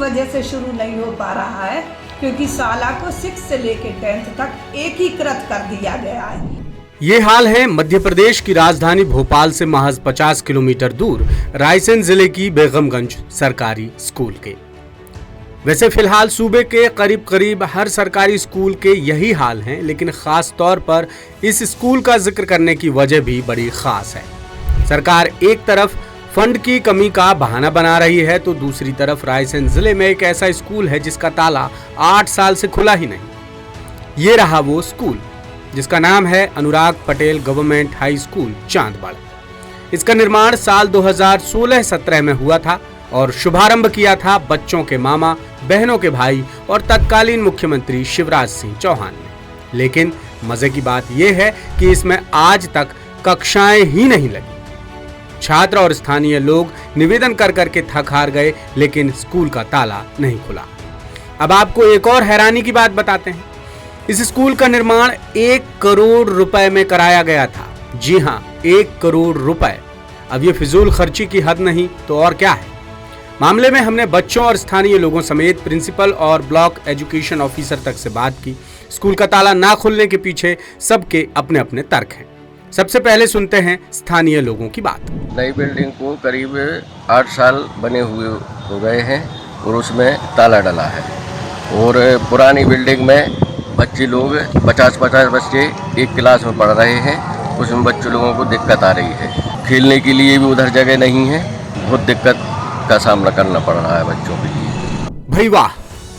वजह से शुरू नहीं हो पा रहा है क्योंकि शाला को 6 से लेकर 10th तक एकीकृत कर दिया गया है। ये हाल है मध्य प्रदेश की राजधानी भोपाल से महज 50 किलोमीटर दूर रायसेन जिले की बेगमगंज सरकारी स्कूल के। वैसे फिलहाल सूबे के करीब करीब हर सरकारी स्कूल के यही हाल हैं, लेकिन खास तौर पर इस स्कूल का जिक्र करने की वजह भी बड़ी खास है। सरकार एक तरफ फंड की कमी का बहाना बना रही है तो दूसरी तरफ रायसेन जिले में एक ऐसा स्कूल है जिसका ताला 8 साल से खुला ही नहीं। ये रहा वो स्कूल जिसका नाम है Anurag Patel government high school Chandbad. इसका निर्माण साल 2016-17 में हुआ था और शुभारंभ किया था बच्चों के मामा, बहनों के भाई और तत्कालीन मुख्यमंत्री शिवराज सिंह चौहान ने। लेकिन मजे की बात यह है कि इसमें आज तक कक्षाएं ही नहीं लगी। छात्र और स्थानीय लोग निवेदन कर करके थक हार गए, लेकिन स्कूल का ताला नहीं खुला। अब आपको एक और हैरानी की बात बताते हैं। इस स्कूल का निर्माण 1 करोड़ रुपए में कराया गया था। जी हां, 1 करोड़ रुपए। अब ये फिजूल खर्ची की हद नहीं तो और क्या है। मामले में हमने बच्चों और स्थानीय लोगों समेत प्रिंसिपल और ब्लॉक एजुकेशन ऑफिसर तक से बात की। स्कूल का ताला ना खुलने के पीछे सबके अपने अपने तर्क हैं। सबसे पहले सुनते हैं स्थानीय लोगों की बात। नई बिल्डिंग को करीब 8 साल बने हुए हो गए हैं और उसमें ताला डला है और पुरानी बिल्डिंग में बच्चे लोग 50-50 बच्चे एक क्लास में पढ़ रहे हैं। उसमें बच्चों लोगों को दिक्कत आ रही है। खेलने के लिए भी उधर जगह नहीं है। बहुत दिक्कत का सामना करना पड़ रहा है बच्चों के लिए। भाई वाह,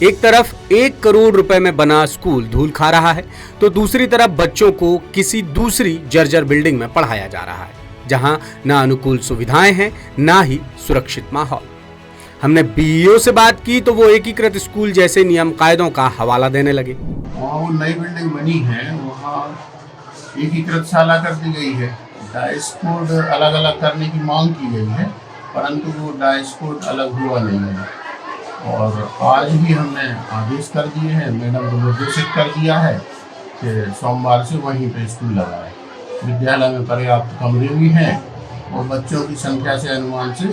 एक तरफ 1 करोड़ रुपए में बना स्कूल धूल खा रहा है तो दूसरी तरफ बच्चों को किसी दूसरी जर्जर बिल्डिंग में पढ़ाया जा रहा है जहां ना अनुकूल सुविधाएं हैं ना ही सुरक्षित माहौल। हमने बीईओ से बात की तो वो एकीकृत स्कूल जैसे नियम कायदों का हवाला देने लगे। वहाँ वो नई बिल्डिंग बनी है, वहाँ एकीकृत शाला कर दी गई है। डाइस कोड अलग अलग करने की मांग की गई है, परंतु वो डाइस कोड अलग हुआ नहीं है। और आज ही हमने आदेश कर दिए हैं, मैडम को निर्देशित कर दिया है कि सोमवार से वहीं पे स्कूल लगाए। विद्यालय में पर्याप्त कमरे भी हैं और बच्चों की संख्या से अनुमान से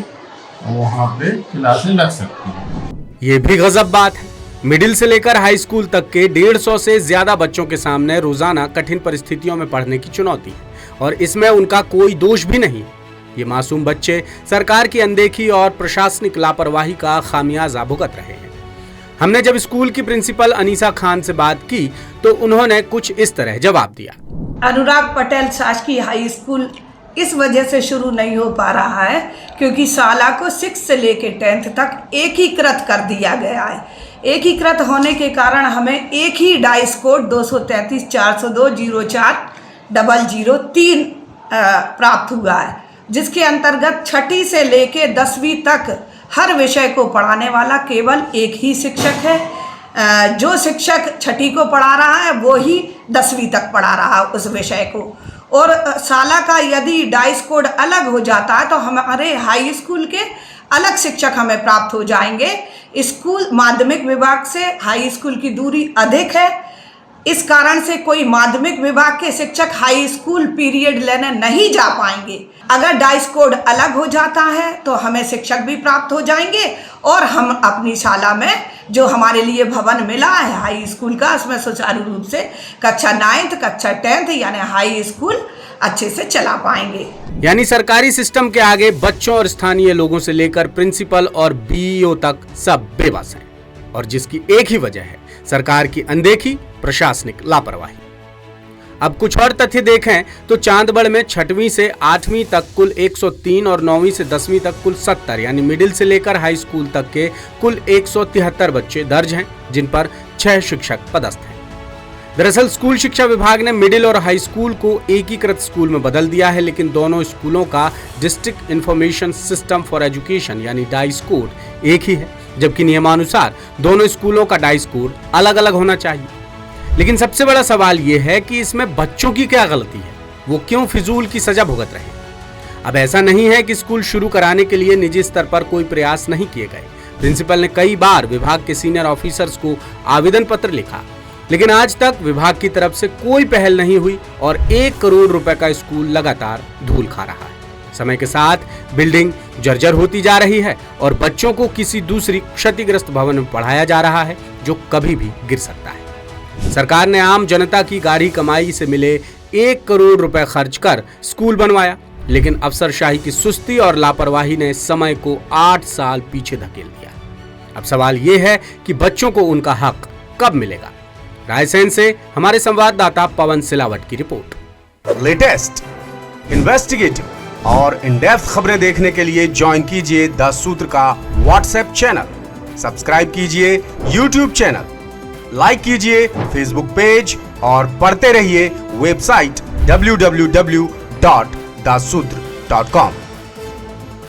वहाँ पे क्लासें लग सकती हैं। ये भी गजब बात है। मिडिल से लेकर हाई स्कूल तक के 150 से ज्यादा बच्चों के सामने रोजाना कठिन परिस्थितियों में पढ़ने की चुनौती है और इसमें उनका कोई दोष भी नहीं। ये मासूम बच्चे सरकार की अनदेखी और प्रशासनिक लापरवाही का खामियाजा भुगत रहे हैं। हमने जब स्कूल की प्रिंसिपल अनीसा खान से बात की तो उन्होंने कुछ इस तरह जवाब दिया। अनुराग पटेल शासकीय हाई स्कूल इस वजह से शुरू नहीं हो पा रहा है क्योंकि शाला को 6 से लेकर 10th तक एकीकृत कर दिया गया है। एकीकृत होने के कारण हमें एक ही डाइस कोड 233-402-04-003 प्राप्त हुआ है, जिसके अंतर्गत 6ठी से लेकर 10वीं तक हर विषय को पढ़ाने वाला केवल एक ही शिक्षक है। जो शिक्षक 6ठी को पढ़ा रहा है वो ही 10वीं तक पढ़ा रहा है उस विषय को। और शाला का यदि डाइस कोड अलग हो जाता है तो हमारे हाई स्कूल के अलग शिक्षक हमें प्राप्त हो जाएंगे। स्कूल माध्यमिक विभाग से हाई स्कूल की दूरी अधिक है, इस कारण से कोई माध्यमिक विभाग के शिक्षक हाई स्कूल पीरियड लेने नहीं जा पाएंगे। अगर डाइस कोड अलग हो जाता है तो हमें शिक्षक भी प्राप्त हो जाएंगे और हम अपनी शाला में जो हमारे लिए भवन मिला है हाई स्कूल का, उसमें सुचारू रूप से कक्षा 9th कक्षा 10th यानी हाई स्कूल अच्छे से चला पाएंगे। यानी सरकारी सिस्टम के आगे बच्चों और स्थानीय लोगों से लेकर प्रिंसिपल और बीईओ तक सब बेबस हैं और जिसकी एक ही वजह है सरकार की अनदेखी, प्रशासनिक लापरवाही। अब कुछ और तथ्य देखें तो चांदबड़ में 6वीं से 8वीं तक कुल 103 और 9वीं से 10वीं तक कुल 70 यानी मिडिल से लेकर हाई स्कूल तक के कुल 173 बच्चे दर्ज हैं, जिन पर 6 शिक्षक पदस्थ हैं। दरअसल स्कूल शिक्षा विभाग ने मिडिल और हाई स्कूल को एकीकृत स्कूल में बदल दिया है, लेकिन दोनों स्कूलों का district information system for education यानी डाइस कोड एक ही है, जबकि नियमानुसार दोनों स्कूलों का डाइस कोड अलग अलग होना चाहिए। लेकिन सबसे बड़ा सवाल यह है कि इसमें बच्चों की क्या गलती है, वो क्यों फिजूल की सजा भुगत रहे हैं। अब ऐसा नहीं है कि स्कूल शुरू कराने के लिए निजी स्तर पर कोई प्रयास नहीं किए गए। प्रिंसिपल ने कई बार विभाग के सीनियर ऑफिसर्स को आवेदन पत्र लिखा, लेकिन आज तक विभाग की तरफ से कोई पहल नहीं हुई और 1 करोड़ रुपए का स्कूल लगातार धूल खा रहा है। समय के साथ बिल्डिंग जर्जर होती जा रही है और बच्चों को किसी दूसरी क्षतिग्रस्त भवन में पढ़ाया जा रहा है जो कभी भी गिर सकता है। सरकार ने आम जनता की गाढ़ी कमाई से मिले 1 करोड़ रुपए खर्च कर स्कूल बनवाया, लेकिन अफसरशाही की सुस्ती और लापरवाही ने समय को 8 साल पीछे धकेल दिया। अब सवाल ये है कि बच्चों को उनका हक कब मिलेगा। रायसेन से हमारे संवाददाता पवन सिलावट की रिपोर्ट। लेटेस्ट, इन्वेस्टिगेटिव और इन डेप्थ खबरें देखने के लिए ज्वाइन कीजिए द सूत्र का व्हाट्सएप चैनल, सब्सक्राइब कीजिए यूट्यूब चैनल, लाइक कीजिए फेसबुक पेज और पढ़ते रहिए वेबसाइट www.dasudr.com।